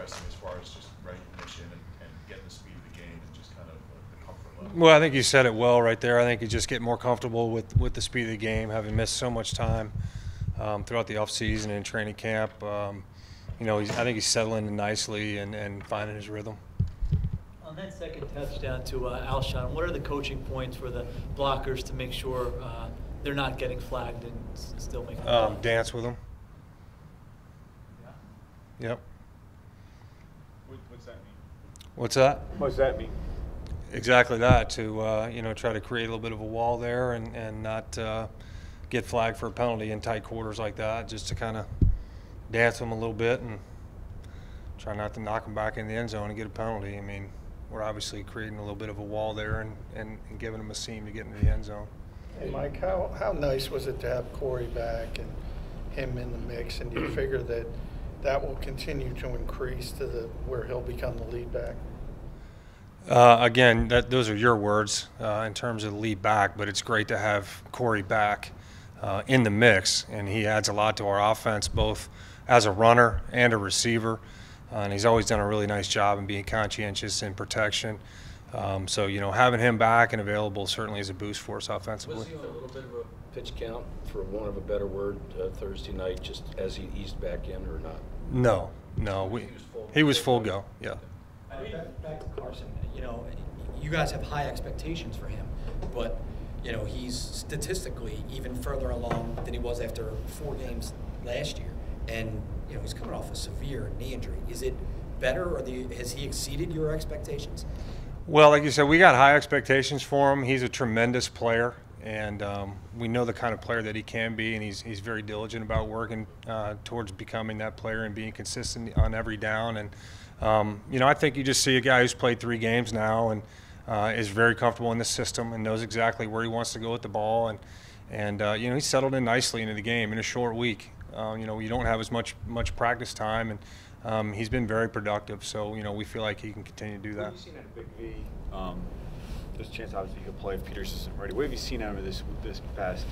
progressing as far as just recognition and getting the speed of the game and just kind of the comfort level? Well, I think you said it well right there. I think you just get more comfortable with the speed of the game, having missed so much time throughout the offseason and training camp. You know, I think he's settling in nicely and finding his rhythm. On that second touchdown to Alshon, what are the coaching points for the blockers to make sure they're not getting flagged and still making dance with them. Yeah. Yep. What's that mean? What's that? What does that mean? Exactly that, to you know, try to create a little bit of a wall there and not get flagged for a penalty in tight quarters like that, just to kind of dance them a little bit and try not to knock them back in the end zone and get a penalty. I mean, we're obviously creating a little bit of a wall there and giving them a seam to get into the end zone. Hey, Mike, how nice was it to have Corey back and him in the mix, and do you figure that will continue to increase to where he'll become the lead back? Again, those are your words in terms of the lead back, but it's great to have Corey back in the mix, and he adds a lot to our offense, both as a runner and a receiver. And he's always done a really nice job in being conscientious in protection. So, you know, having him back and available certainly is a boost for us offensively. Was he on a little bit of a pitch count, for want of a better word, Thursday night, just as he eased back in, or not? No. He was full go, yeah. Back to Carson, you know, you guys have high expectations for him, but, you know, he's statistically even further along than he was after 4 games last year. And, you know, he's coming off a severe knee injury. Is it better, or has he exceeded your expectations? Well, like you said, we got high expectations for him. He's a tremendous player, and we know the kind of player that he can be, and he's very diligent about working towards becoming that player and being consistent on every down. And, you know, I think you just see a guy who's played 3 games now and is very comfortable in the system and knows exactly where he wants to go with the ball. And you know, he's settled in nicely into the game in a short week. You know, you don't have as much practice time, and he's been very productive. So, you know, we feel like he can continue to do that. What have you seen out of Big V? There's a chance, obviously, you could play if Peters isn't ready. What have you seen out of this past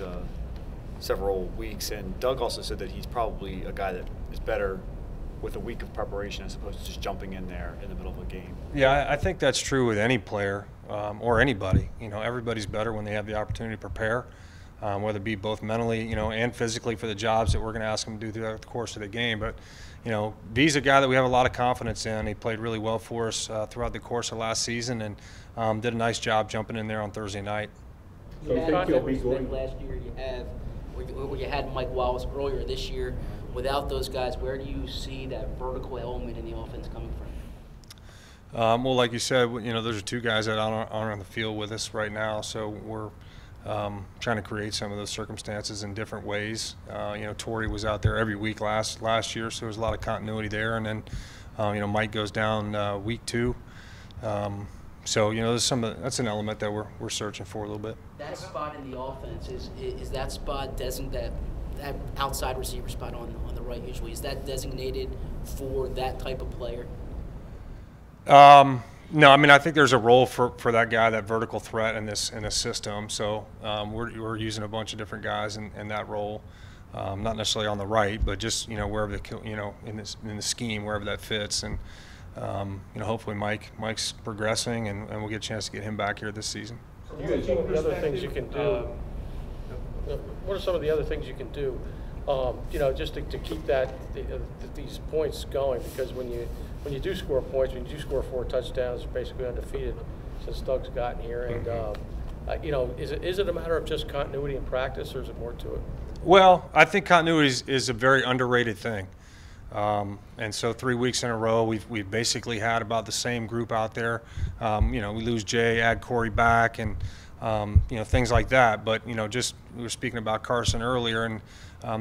several weeks? And Doug also said that he's probably a guy that is better with a week of preparation as opposed to just jumping in there in the middle of a game. Yeah, I think that's true with any player or anybody. You know, everybody's better when they have the opportunity to prepare. Whether it be both mentally, you know, and physically for the jobs that we're going to ask him to do throughout the course of the game. But, you know, V's a guy that we have a lot of confidence in. He played really well for us throughout the course of last season and did a nice job jumping in there on Thursday night. You had Zachary Smith last year. You had Mike Wallace earlier this year. Without those guys, where do you see that vertical element in the offense coming from? Well, like you said, you know, those are 2 guys that aren't on the field with us right now, so we're trying to create some of those circumstances in different ways. You know, Torrey was out there every week last year, so there was a lot of continuity there. And then, you know, Mike goes down week 2. So, you know, that's an element that we're searching for a little bit. That spot in the offense, is that spot that outside receiver spot on the right usually, is that designated for that type of player? No, I mean, I think there's a role for that guy, that vertical threat in this system. So we're using a bunch of different guys in that role, not necessarily on the right, but just, you know, wherever in the scheme, wherever that fits. And you know, hopefully Mike's progressing, and we'll get a chance to get him back here this season. What are some of the other things you can do? What are some of the other things you can do? You know, just to keep these points going, because when you do score points, when you do score 4 touchdowns, you're basically undefeated since Doug's gotten here. And you know, is it a matter of just continuity in practice, or is it more to it? Well, I think continuity is a very underrated thing. And so 3 weeks in a row, we've basically had about the same group out there. You know, we lose Jay, add Corey back, and you know, things like that. But, you know, just we were speaking about Carson earlier, and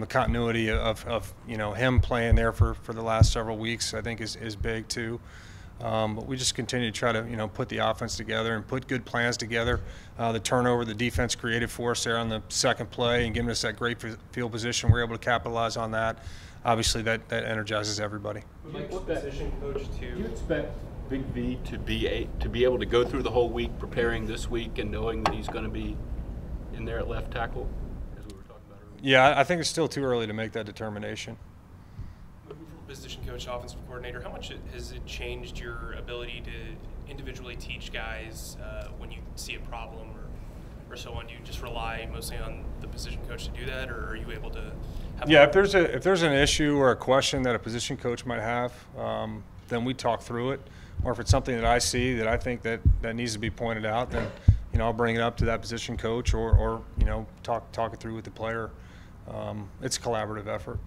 the continuity of you know, him playing there for the last several weeks, I think is big too. But we just continue to try to, you know, put the offense together and put good plans together. The turnover the defense created for us there on the second play and giving us that great field position, we're able to capitalize on that. Obviously, that energizes everybody. Mike, position coach do you expect Big V to be able to go through the whole week preparing this week and knowing that he's going to be in there at left tackle, as we were talking about earlier? Yeah, I think it's still too early to make that determination. position coach, offensive coordinator, how much has it changed your ability to individually teach guys when you see a problem or so on? Do you just rely mostly on the position coach to do that, or are you able to have Yeah, if there's an issue or a question that a position coach might have, then we talk through it. Or if it's something that I see that I think that needs to be pointed out, then I'll bring it up to that position coach or talk it through with the player. It's a collaborative effort.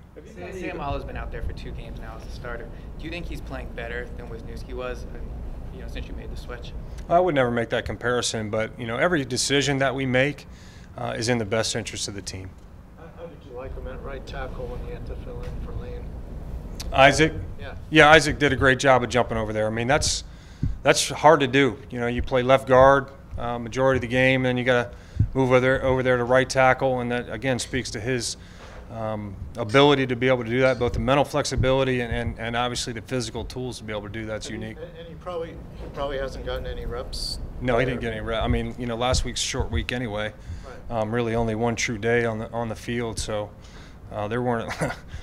Sam Hollow's been out there for 2 games now as a starter. Do you think he's playing better than Wisniewski was, since you made the switch? I would never make that comparison, but every decision that we make is in the best interest of the team. How did you like him at right tackle when he had to fill in for Lane? Isaac? Yeah, Isaac did a great job of jumping over there. I mean, that's hard to do. You play left guard majority of the game, then you got to move over there to right tackle, and that again speaks to his ability to be able to do that, both the mental flexibility and obviously the physical tools to be able to do that's unique. And he probably hasn't gotten any reps. No, he didn't get any reps. I mean, last week's short week anyway. Right. Really only one true day on the field, so there weren't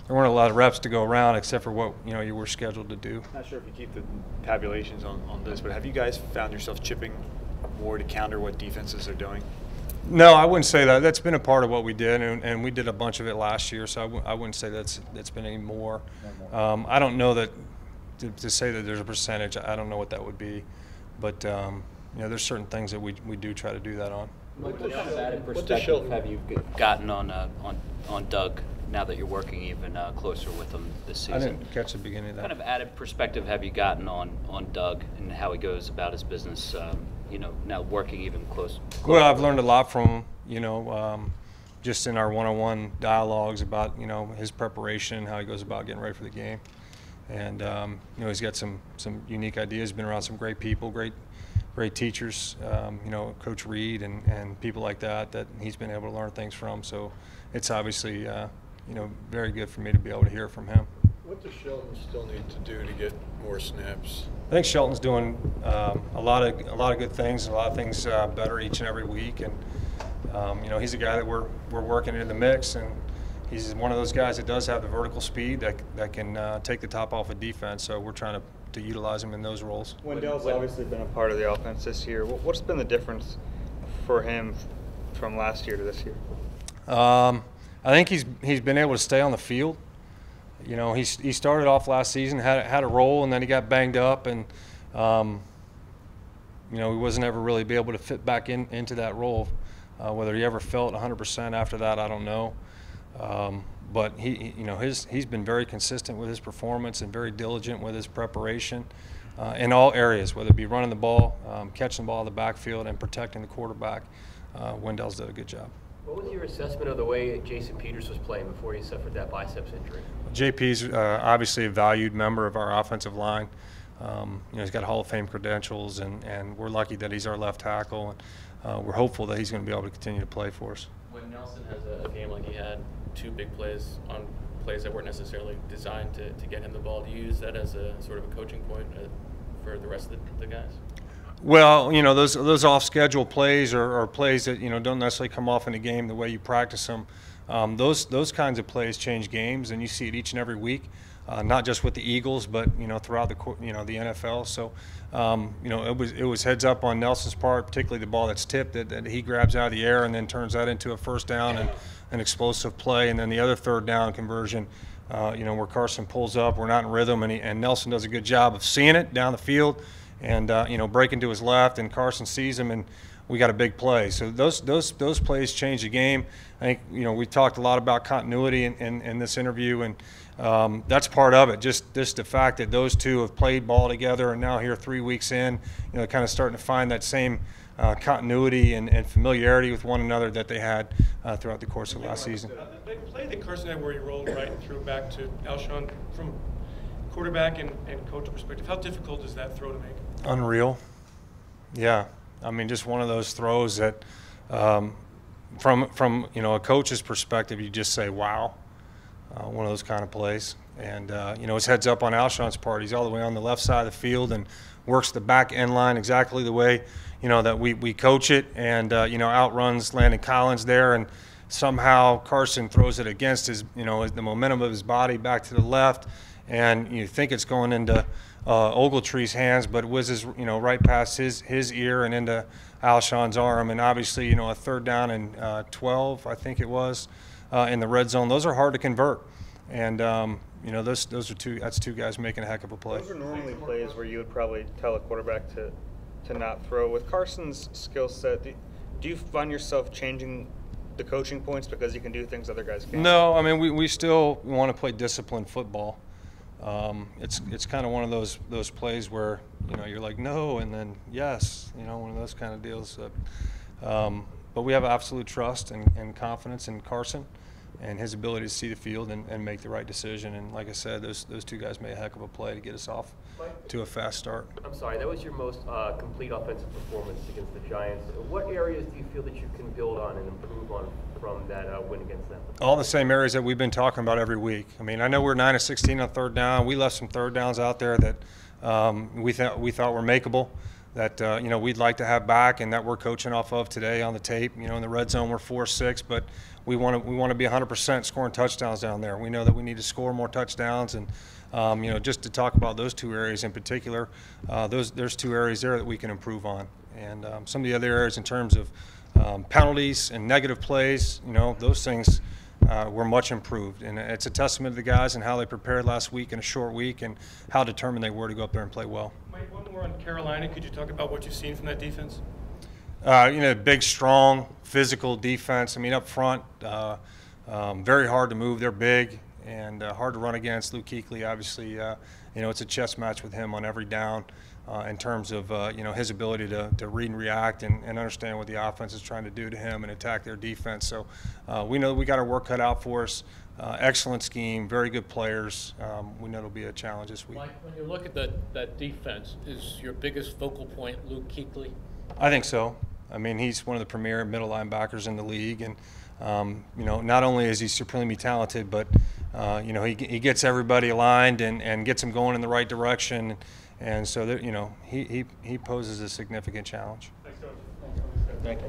a lot of reps to go around except for what you were scheduled to do. Not sure if you keep the tabulations on this, but have you guys found yourself chipping more to counter what defenses are doing? No, I wouldn't say that. That's been a part of what we did, and we did a bunch of it last year, so I wouldn't say that's been any more. I don't know that to say that there's a percentage. I don't know what that would be, but there's certain things that we do try to do that on. What kind of added perspective have you gotten on Doug now that you're working even closer with him this season? I didn't catch the beginning of that. What kind of added perspective have you gotten on Doug and how he goes about his business? Now working even closer. Well, I've learned a lot from him. Just in our one-on-one dialogues about his preparation, how he goes about getting ready for the game, and he's got some unique ideas. Been around some great people, great teachers. Coach Reed and people like that he's been able to learn things from. So it's obviously very good for me to be able to hear from him. What does Shelton still need to do to get more snaps? I think Shelton's doing a lot of good things, a lot of things better each and every week, and he's a guy that we're working into the mix, and he's one of those guys that does have the vertical speed that can take the top off of defense. So we're trying to utilize him in those roles. Wendell's obviously been a part of the offense this year. What's been the difference for him from last year to this year? I think he's been able to stay on the field. He started off last season, had a role, and then he got banged up, and he wasn't ever really be able to fit back into that role. Whether he ever felt 100% after that, I don't know. But he's been very consistent with his performance and very diligent with his preparation in all areas, whether it be running the ball, catching the ball in the backfield, and protecting the quarterback. Wendell's did a good job. What was your assessment of the way Jason Peters was playing before he suffered that biceps injury? JP's obviously a valued member of our offensive line. He's got Hall of Fame credentials, and we're lucky that he's our left tackle, and we're hopeful that he's going to be able to continue to play for us. When Nelson has a game like he had, 2 big plays on plays that weren't necessarily designed to get him the ball, do you use that as a sort of a coaching point for the rest of the guys? Well, those off-schedule plays or plays that don't necessarily come off in a game the way you practice them. Those kinds of plays change games, and you see it each and every week, not just with the Eagles, but throughout the NFL. So it was heads up on Nelson's part, particularly the ball that's tipped that he grabs out of the air and then turns that into a first down and an explosive play, and then the other third down conversion. Where Carson pulls up, we're not in rhythm, and Nelson does a good job of seeing it down the field. And breaking to his left, and Carson sees him, and we got a big play. So those plays change the game. I think we talked a lot about continuity in this interview, and that's part of it. Just the fact that those two have played ball together, and now here 3 weeks in, kind of starting to find that same continuity and familiarity with one another that they had throughout the course of last season. The play that Carson had where he rolled right and threw back to Alshon from quarterback and coach perspective, how difficult is that throw to make? Unreal. Yeah. I mean, just one of those throws that from a coach's perspective, you just say, wow, one of those kind of plays. And, his heads up on Alshon's part. He's all the way on the left side of the field and works the back end line exactly the way, that we coach it, and, outruns Landon Collins there. And somehow Carson throws it against his, the momentum of his body back to the left. and you think it's going into Ogletree's hands, but it whizzes, right past his ear and into Alshon's arm. And obviously, a third down and 12, I think it was, in the red zone. Those are hard to convert, and those are two guys making a heck of a play. Those are normally plays where you would probably tell a quarterback to not throw. With Carson's skill set, do you find yourself changing the coaching points because he can do things other guys can't? No, I mean we still want to play disciplined football. It's kind of one of those plays where you're like no and then yes, one of those kind of deals. But we have absolute trust and confidence in Carson and his ability to see the field and make the right decision. And like I said, those two guys made a heck of a play to get us off to a fast start. I'm sorry, that was your most complete offensive performance against the Giants. What areas do you feel that you can build on and improve on from that win against them? All the same areas that we've been talking about every week. I mean, I know we're 9 of 16 on third down. We left some third downs out there that we thought were makeable, that we'd like to have back, and that we're coaching off of today on the tape. In the red zone we're 4-6, but we want to be 100% scoring touchdowns down there. We know that we need to score more touchdowns, and just to talk about those two areas in particular, there's two areas there that we can improve on, and some of the other areas in terms of penalties and negative plays, those things were much improved, and it's a testament to the guys and how they prepared last week in a short week and how determined they were to go up there and play well. Mike, one more on Carolina. Could you talk about what you've seen from that defense? Big, strong, physical defense. I mean, up front, very hard to move. They're big and hard to run against. Luke Kuechly, obviously, it's a chess match with him on every down in terms of, his ability to read and react and understand what the offense is trying to do to him and attack their defense. So we know we got our work cut out for us. Excellent scheme, very good players. We know it'll be a challenge this week. Mike, when you look at that defense, is your biggest focal point Luke Kuechly? I think so. I mean, he's one of the premier middle linebackers in the league, and not only is he supremely talented, but he gets everybody aligned and gets them going in the right direction, and so he poses a significant challenge. Thanks, Coach. Thank you.